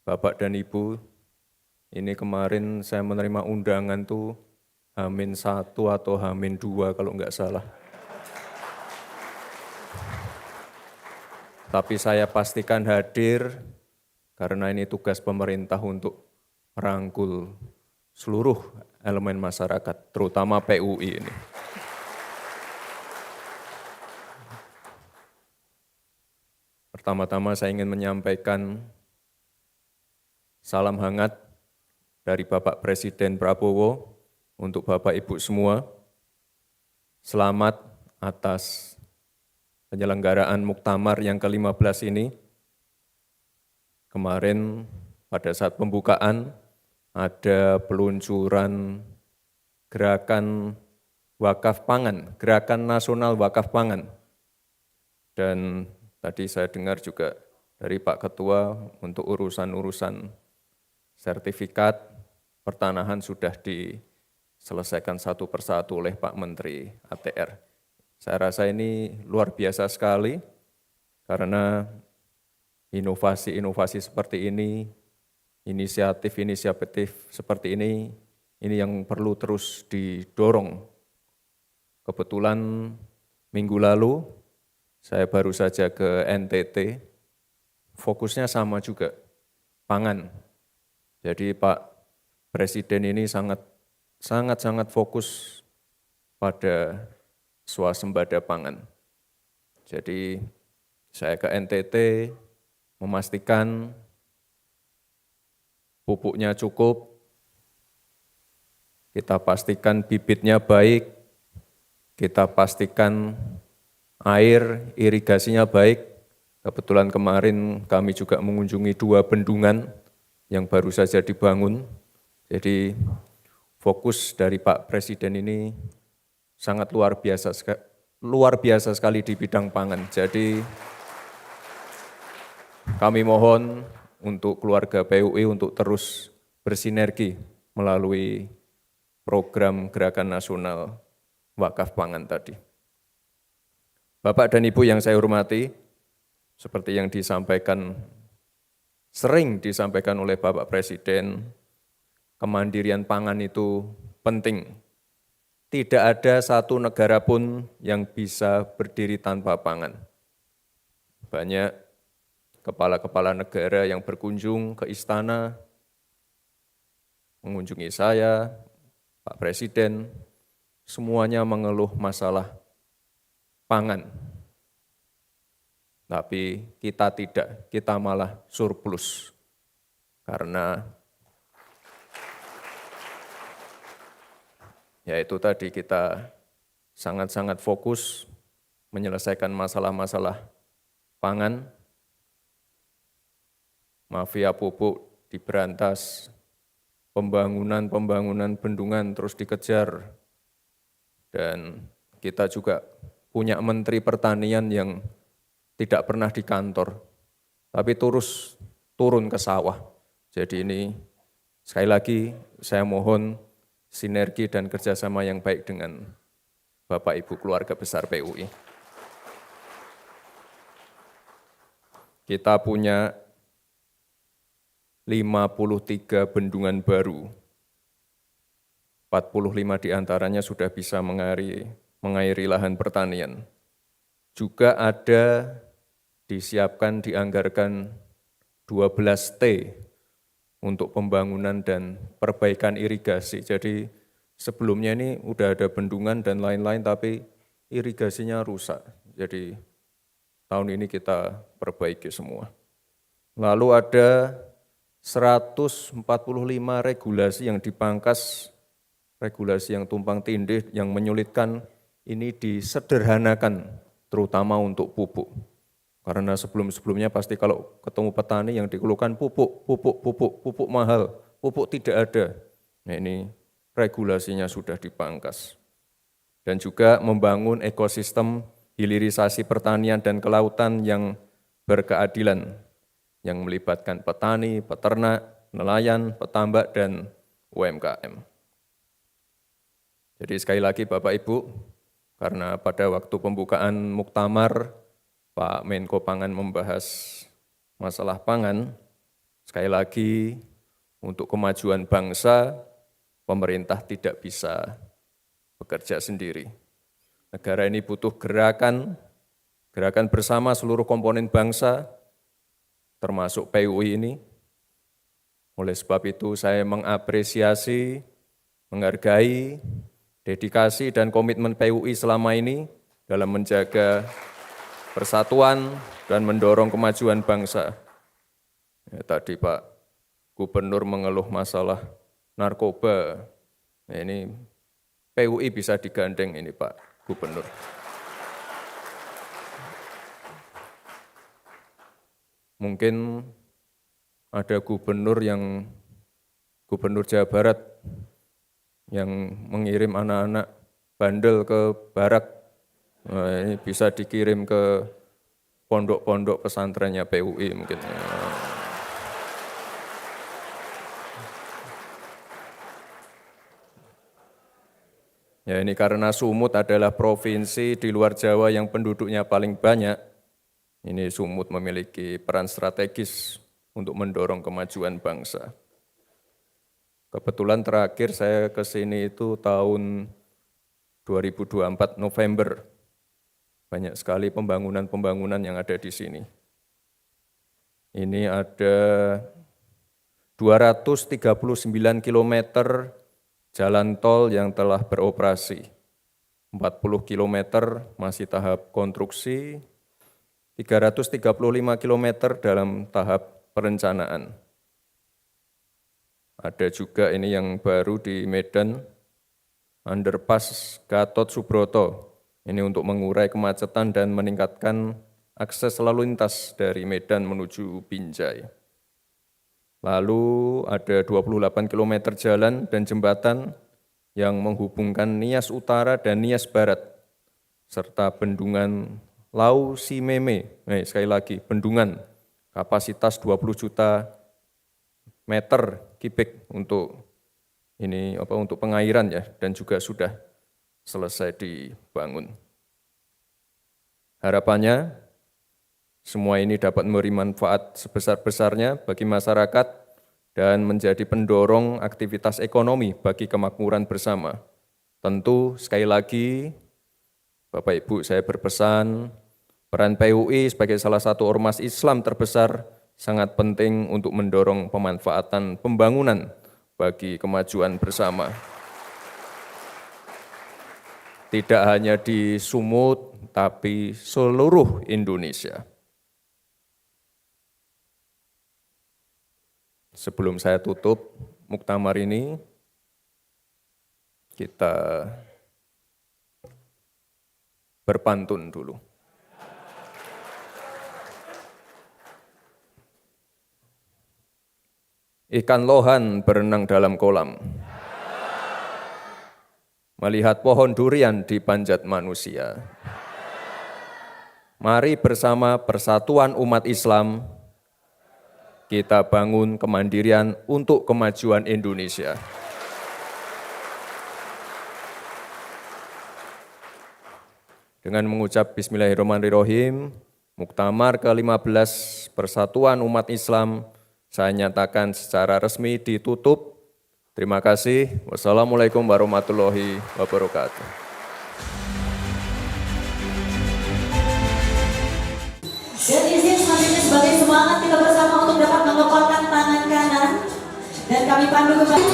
Bapak dan Ibu, ini kemarin saya menerima undangan tuh H-1 atau H-2 kalau nggak salah. Tapi saya pastikan hadir karena ini tugas pemerintah untuk merangkul seluruh elemen masyarakat, terutama PUI ini. Pertama-tama saya ingin menyampaikan salam hangat dari Bapak Presiden Prabowo untuk Bapak Ibu semua. Selamat atas penyelenggaraan Muktamar yang ke-15 ini. Kemarin pada saat pembukaan ada peluncuran gerakan wakaf pangan, gerakan nasional wakaf pangan. Dan tadi saya dengar juga dari Pak Ketua untuk urusan-urusan sertifikat pertanahan sudah diselesaikan satu persatu oleh Pak Menteri ATR. Saya rasa ini luar biasa sekali karena inovasi-inovasi seperti ini, inisiatif-inisiatif seperti ini yang perlu terus didorong. Kebetulan minggu lalu saya baru saja ke NTT, fokusnya sama juga, pangan. Jadi Pak Presiden ini sangat fokus pada swasembada pangan. Jadi saya ke NTT memastikan pupuknya cukup, kita pastikan bibitnya baik, kita pastikan air, irigasinya baik. Kebetulan kemarin kami juga mengunjungi 2 bendungan yang baru saja dibangun. Jadi fokus dari Pak Presiden ini sangat luar biasa sekali di bidang pangan. Jadi kami mohon untuk keluarga PUI untuk terus bersinergi melalui program Gerakan Nasional Wakaf Pangan tadi. Bapak dan Ibu yang saya hormati, seperti yang sering disampaikan oleh Bapak Presiden, kemandirian pangan itu penting. Tidak ada satu negara pun yang bisa berdiri tanpa pangan. Banyak kepala-kepala negara yang berkunjung ke istana, mengunjungi saya, Pak Presiden, semuanya mengeluh masalah pangan. Tapi kita tidak, kita malah surplus. Karena yaitu tadi kita sangat fokus menyelesaikan masalah-masalah pangan, mafia pupuk diberantas, pembangunan bendungan terus dikejar, dan kita juga punya Menteri Pertanian yang tidak pernah di kantor, tapi terus turun ke sawah. Jadi ini sekali lagi saya mohon sinergi dan kerjasama yang baik dengan Bapak Ibu keluarga besar PUI. Kita punya 53 bendungan baru, 45 diantaranya sudah bisa mengairi lahan pertanian. Juga ada disiapkan, dianggarkan 12T untuk pembangunan dan perbaikan irigasi. Jadi sebelumnya ini udah ada bendungan dan lain-lain, tapi irigasinya rusak. Jadi tahun ini kita perbaiki semua. Lalu ada 145 regulasi yang dipangkas, regulasi yang tumpang tindih, yang menyulitkan, ini disederhanakan, terutama untuk pupuk. Karena sebelum-sebelumnya pasti kalau ketemu petani yang dikeluhkan pupuk mahal, pupuk tidak ada. Nah ini regulasinya sudah dipangkas. Dan juga membangun ekosistem hilirisasi pertanian dan kelautan yang berkeadilan, yang melibatkan petani, peternak, nelayan, petambak, dan UMKM. Jadi sekali lagi Bapak Ibu, karena pada waktu pembukaan Muktamar, Pak Menko Pangan membahas masalah pangan, Sekali lagi, untuk kemajuan bangsa, pemerintah tidak bisa bekerja sendiri. Negara ini butuh gerakan bersama seluruh komponen bangsa, termasuk PUI ini. Oleh sebab itu saya mengapresiasi, menghargai dedikasi dan komitmen PUI selama ini dalam menjaga persatuan dan mendorong kemajuan bangsa. Ya, tadi Pak Gubernur mengeluh masalah narkoba. Nah, ini PUI bisa digandeng ini Pak Gubernur. Mungkin ada gubernur Jawa Barat yang mengirim anak-anak bandel ke barak. Nah, ini bisa dikirim ke pondok-pondok pesantrennya PUI mungkin. Ya, ini karena Sumut adalah provinsi di luar Jawa yang penduduknya paling banyak. Ini Sumut memiliki peran strategis untuk mendorong kemajuan bangsa. Kebetulan terakhir saya ke sini itu tahun 2024 November. Banyak sekali pembangunan yang ada di sini. Ini ada 239 km jalan tol yang telah beroperasi, 40 km masih tahap konstruksi, 335 km dalam tahap perencanaan. Ada juga ini yang baru di Medan, underpass Gatot Subroto, ini untuk mengurai kemacetan dan meningkatkan akses lalu lintas dari Medan menuju Binjai. Lalu ada 28 km jalan dan jembatan yang menghubungkan Nias Utara dan Nias Barat, serta bendungan Lau Simeme. Sekali lagi, bendungan kapasitas 20 juta meter kubik untuk pengairan ya, dan juga sudah selesai dibangun. Harapannya semua ini dapat memberi manfaat sebesar-besarnya bagi masyarakat dan menjadi pendorong aktivitas ekonomi bagi kemakmuran bersama. Tentu sekali lagi, Bapak Ibu, saya berpesan, peran PUI sebagai salah satu ormas Islam terbesar sangat penting untuk mendorong pemanfaatan pembangunan bagi kemajuan bersama. Tidak hanya di Sumut, tapi seluruh Indonesia. Sebelum saya tutup muktamar ini, kita berpantun dulu. Ikan lohan berenang dalam kolam, melihat pohon durian di panjat manusia. Mari bersama persatuan umat Islam, kita bangun kemandirian untuk kemajuan Indonesia. Dengan mengucap Bismillahirrahmanirrahim, Muktamar ke-15 Persatuan Umat Islam, saya nyatakan secara resmi ditutup. Terima kasih. Wassalamualaikum warahmatullahi wabarakatuh. Dan izin selanjutnya sebagai semangat kita bersama untuk dapat mengepalkan tangan kanan dan kami pandu kembali.